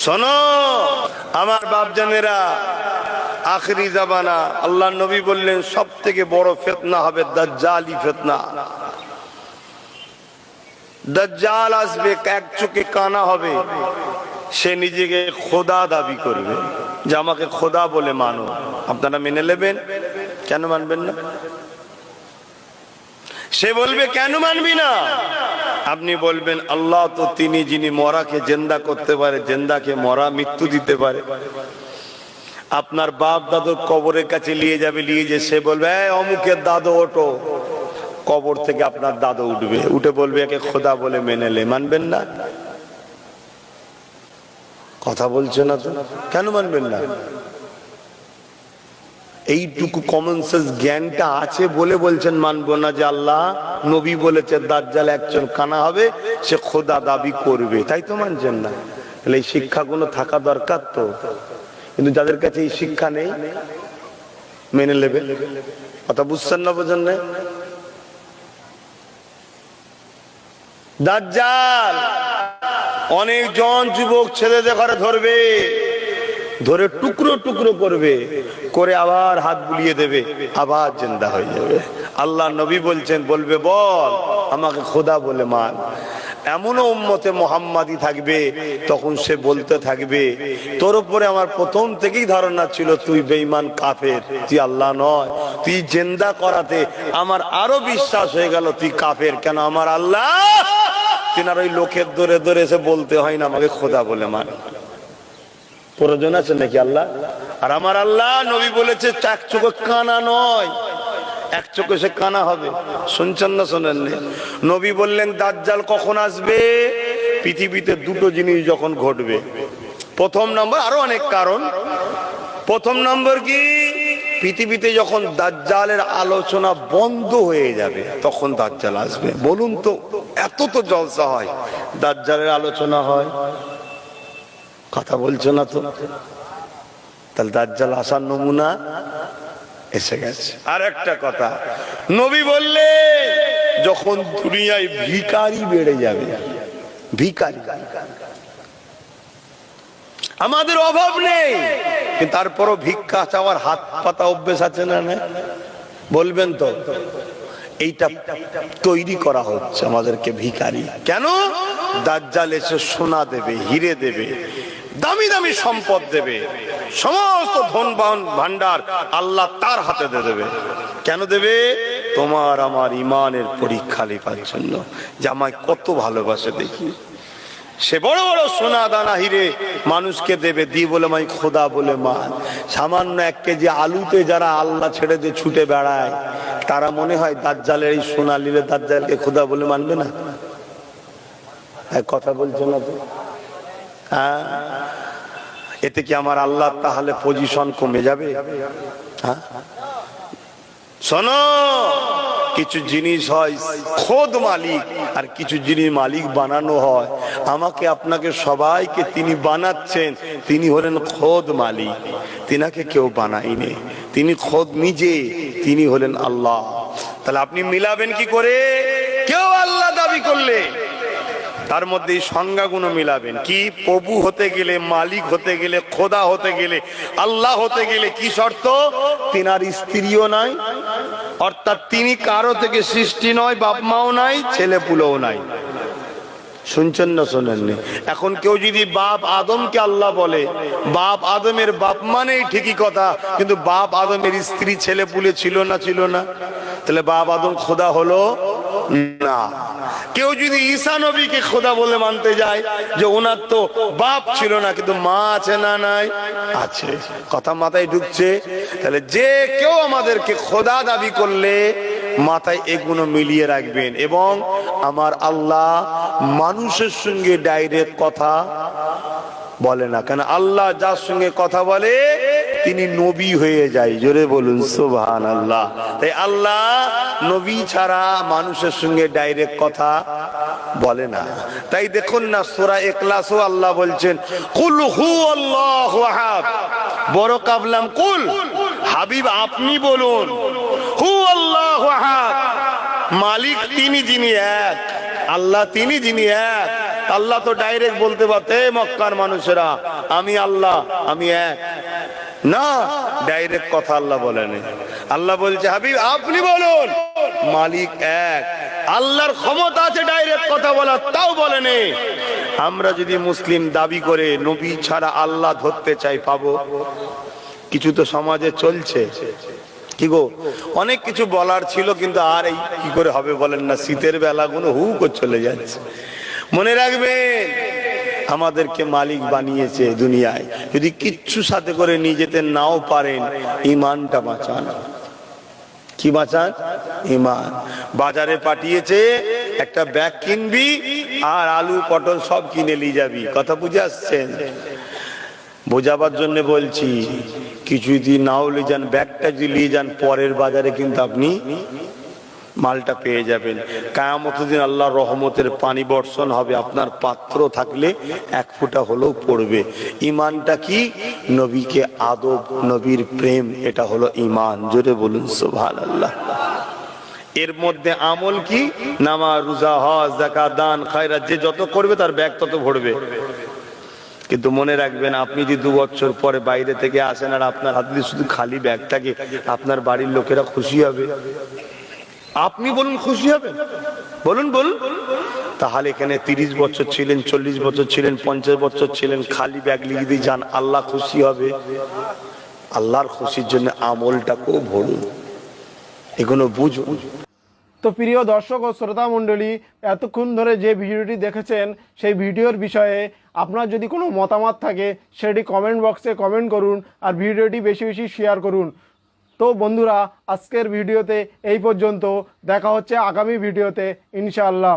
শোনো আমার বাপজানেরা, আখরি জামানা আল্লাহ নবী বললেন সব থেকে বড় ফিতনা হবে দাজ্জালি ফিতনা। দাজ্জাল আসবে, এক চোখে কানা হবে, সে নিজেকে খোদা দাবি করবে যে আমাকে খোদা বলে মানো। আপনারা মেনে নেবেন? কেন মানবেন না? সে বলবে কেন মানবি না? আপনি বলবেন আল্লাহ তো তিনি যিনি মরাকে জিন্দা করতে পারে, জিন্দাকে মরা, মৃত্যু দিতে পারে। আপনার বাপ দাদুর কবরের কাছে নিয়ে যাবে, নিয়ে যে সে বলবে অমুকের দাদু ওঠো, কবর থেকে আপনার দাদু উঠবে, উঠে বলবে একে খোদা বলে মেনে লে। মানবেন না? কথা বলছে না তো, কেন মানবেন না? এইটুকু কমন সেন্স জ্ঞানটা আছে বলে বলছেন মানবো না, যে আল্লাহ নবী বলেছে দাজ্জাল একজন কানা হবে, সে খোদা দাবি করবে, তাই তো মানছেন না। তাহলে এই শিক্ষাগুলো থাকা দরকার তো, কিন্তু যাদের কাছে এই শিক্ষা নেই মেনে নেবে। কথা বুঝছেন না? বোঝেন না? দাজ্জাল অনেকজন যুবক ছেলেদের ঘরে ধরবে, ধরে টুকরো টুকরো করবে, করে আবার হাত বুলিয়ে দেবে, আবার জিন্দা হয়ে যাবে। আল্লাহ নবী বলছেন, বলবে বল আমাকে খোদা বলে মান। এমনও উম্মতে মুহাম্মাদি থাকবে, তখন সে বলতে থাকবে তোর উপরে আমার প্রথম থেকেই ধারণা ছিল তুই বেঈমান কাফের, তুই আল্লাহ নয়, তুই জিন্দা করাতে আমার আরো বিশ্বাস হয়ে গেল তুই কাফের। কেন? আমার আল্লাহ তিনার ওই লোকের ধরে ধরে এসে বলতে হয় না আমাকে খোদা বলে মান। প্রয়োজন আছে নাকি আল্লাহ? আর আমার আল্লাহ নবী বলেছে এক চোখে কানা নয়, এক চোখে সে কানা হবে। শুনছেন না শোনেননি? নবী বললেন দাজ্জাল কখন আসবে? পৃথিবীতে দুটো জিনিস যখন ঘটবে। প্রথম নম্বর, আরো অনেক কারণ, প্রথম নম্বর কি, পৃথিবীতে যখন দাজ্জালের আলোচনা বন্ধ হয়ে যাবে তখন দাজ্জাল আসবে। বলুন তো, এত তো জলসা হয়, দাজ্জালের আলোচনা হয়, কথা বলছো না তো। তাহলে দাজ্জাল আসার নমুনা এসে গেছে। আর একটা কথা নবী বললে, যখন দুনিয়ায় ভিখারি বেড়ে যাবে, ভিখারি, আমাদের অভাব নেই কিন্তু তারপরও ভিক্ষা চাওয়ার হাত পাতা অভ্যেস আছে না? বলবেন তো, এইটা তৈরি করা হচ্ছে আমাদেরকে ভিখারি। কেন? দাজ্জাল এসে সোনা দেবে, হিরে দেবে, দামি দামি সম্পদ দেবে, সমস্ত ধন ভান্ডার আল্লাহ তার হাতে দেবে। কেন দেবে? তোমার আমার ইমানের পরীক্ষা লেখার জন্য, যে আমায় কত ভালোবাসে দেখি। সে বড় বড় সোনা দানা হিরে মানুষকে দেবে, দিয়ে বলে মাই খোদা বলে মান। সামান্য 1 কেজি আলুতে যারা আল্লাহ ছেড়ে দিয়ে ছুটে বেড়ায়, তারা মনে হয় দাজ্জালের এই সোনা নিলে দাজ্জালকে খোদা বলে মানবে না? কথা বলছো না তো? হ্যাঁ, এতে কি আমার আল্লাহ তাহলে পজিশন কমে যাবে? হ্যাঁ, শোনো, কিছু জিনিস হয় খোদ মালিক, আর কিছু জিনিস মালিক বানানো হয়। আমাকে আপনাকে সবাইকে তিনি বানাচ্ছেন, তিনি হলেন খোদ মালিক, তিনাকে কেউ বানায়নি, তিনি খোদ নিজে, তিনি হলেন আল্লাহ। তাহলে আপনি মিলাবেন কি করে? কেউ আল্লাহ দাবি করলে তার মধ্যে এই সংজ্ঞাগুলো মিলাবেন। কি? প্রভু হতে গেলে, মালিক হতে গেলে, খোদা হতে গেলে, আল্লাহ হতে গেলে কি শর্ত? তিনার স্ত্রীও নাই, অর্থাৎ তিনি কারো থেকে সৃষ্টি নয়, বাপ মাও নাই, ছেলে পুলেও নাই। শুনছেন না শোনেননি? এখন কেউ যদি বাপ আদমকে আল্লাহ বলে, বাপ আদমের বাপ মানেই ঠিকই কথা, কিন্তু বাপ আদমের স্ত্রী ছেলে পুলে ছিল না? ছিল না। তাহলে বাপ আদম খোদা হলো না। কেউ যদি ঈসা নবীকে খোদা বলে মানতে যায়, যে ওনার তো বাপ ছিল না কিন্তু মা আছে না? নাই, আছে। কথা মাথায় ঢুকছে? তাহলে যে কেউ আমাদেরকে খোদা দাবি করলে মাথায় এগুলো মিলিয়ে রাখবেন। এবং আমার আল্লাহ মানুষের সঙ্গে ডাইরেক্ট কথা বলে না, কেন? আল্লাহ যার সঙ্গে কথা বলে তিনি নবী হয়ে যায়। জোরে বলুন সুবহানাল্লাহ। তাই আল্লাহ নবী ছাড়া মানুষের সঙ্গে ডাইরেক্ট কথা বলে না। তাই দেখুন না, সূরা ইখলাসও আল্লাহ বলছেন কুল হুয়াল্লাহু আহাদ। বড় কাবলাম কুল, হাবিব আপনি বলুন হুয়াল্লাহু আহাদ, মালিক তিনি যিনি এক, আল্লাহ তিনি যিনি এক, আল্লাহ তো ডাইরেক্ট বলতে পারতে মক্কার মানুষেরা আমি আল্লাহ আমি এক, না ডাইরেক্ট কথা আল্লাহ বলেন। আল্লাহ বলছে হাবিব আপনি বলুন মালিক এক। আল্লাহর ক্ষমতা আছে ডাইরেক্ট কথা বলার, তাও বলেনি। আমরা যদি মুসলিম দাবি করে নবী ছাড়া আল্লাহ ধরতে চাই পাবো? কিছু তো সমাজে চলছে কি গো, অনেক কিছু বলার ছিল কিন্তু আর এই কি করে হবে বলেন না, শীতের বেলাগুলো হু করে চলে যাচ্ছে। মনে রাখবেন আমাদেরকে মালিক বানিয়েছে দুনিয়ায়, যদি কিচ্ছু সাথে করে নিয়ে যেতে নাও পারেন ইমানটা বাঁচান। কি বাঁচান? ইমান। বাজারে পাঠিয়েছে একটা ব্যাগ কিনবি আর আলু পটল সব কিনে নিয়ে যাবি, কথা বুঝে আসছেন? বোঝাবার জন্য বলছি, কিছু যদি নাও নিয়ে যান, ব্যাগটা যদি নিয়ে যান পরের বাজারে কিন্তু আপনি মালটা পেয়ে যাবেন। কিয়ামতের দিন আল্লাহর রহমতের পানি বর্ষণ হবে, আপনার পাত্র থাকলে এক ফোঁটা হলেও পড়বে। ইমানটা কি? নবীকে আদব, নবীর প্রেম, এটা হলো ইমান। জোরে বলুন সুবহানাল্লাহ। এর মধ্যে আমল কি? নামাজ, রোজা, হজ, যাকাত, দান, খায়রাত, যে যত করবে তার ব্যাগ তত ভরবে। কিন্তু মনে রাখবেন আপনি যদি 2 বছর পরে বাইরে থেকে আসেন আর আপনার হাতে শুধু খালি ব্যাগ থাকে, আপনার বাড়ির লোকেরা খুশি হবে? আপনি বলুন খুশি হবেন? বলুন বলুন। তাহলে এখানে 30 বছর ছিলেন, 40 বছর ছিলেন, 50 বছর ছিলেন, খালি ব্যাগ লিখে দিয়ে যান, আল্লাহ খুশি হবে? আল্লাহর খুশির জন্য আমলটাকেও ভরুন, এগুলো বুঝুন। তো প্রিয় দর্শক ও শ্রোতা মণ্ডলী, এতক্ষণ ধরে যে ভিডিওটি দেখেছেন সেই ভিডিওর বিষয়ে আপনার যদি কোনো মতামত থাকে সেটি কমেন্ট বক্সে কমেন্ট করুন আর ভিডিওটি বেশি বেশি শেয়ার করুন। তো বন্ধুরা, আজকের ভিডিওতে এই পর্যন্ত, দেখা হচ্ছে আগামী ভিডিওতে ইনশাআল্লাহ।